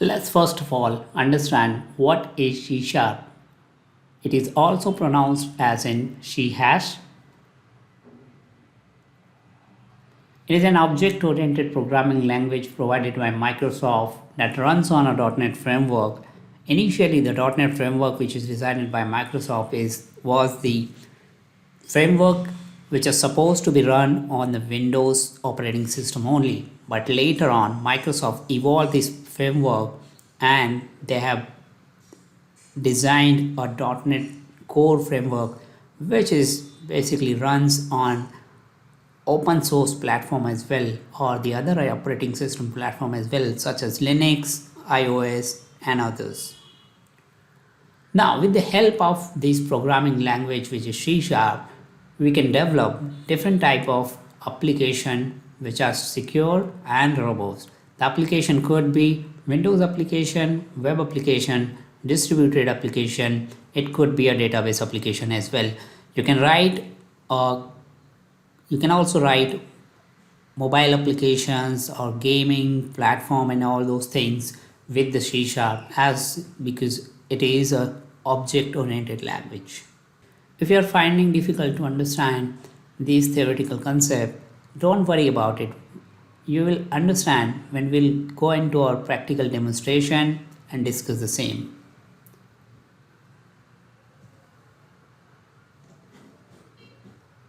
Let's first of all understand what is C sharp. It is also pronounced as in C hash. It is an object-oriented programming language provided by Microsoft that runs on a .NET framework. Initially, the .NET framework, which is designed by Microsoft, was the framework which is supposed to be run on the Windows operating system only. But later on, Microsoft evolved this framework and they have designed a .NET Core framework which is basically runs on open source platform as well, or the other operating system platform as well, such as Linux, iOS and others. Now with the help of this programming language which is C sharp, we can develop different type of application which are secure and robust. The application could be Windows application, web application, distributed application. It could be a database application as well. You can also write mobile applications or gaming platform and all those things with the C sharp because it is a object oriented language. If you are finding difficult to understand these theoretical concepts, don't worry about it. You will understand when we'll go into our practical demonstration and discuss the same.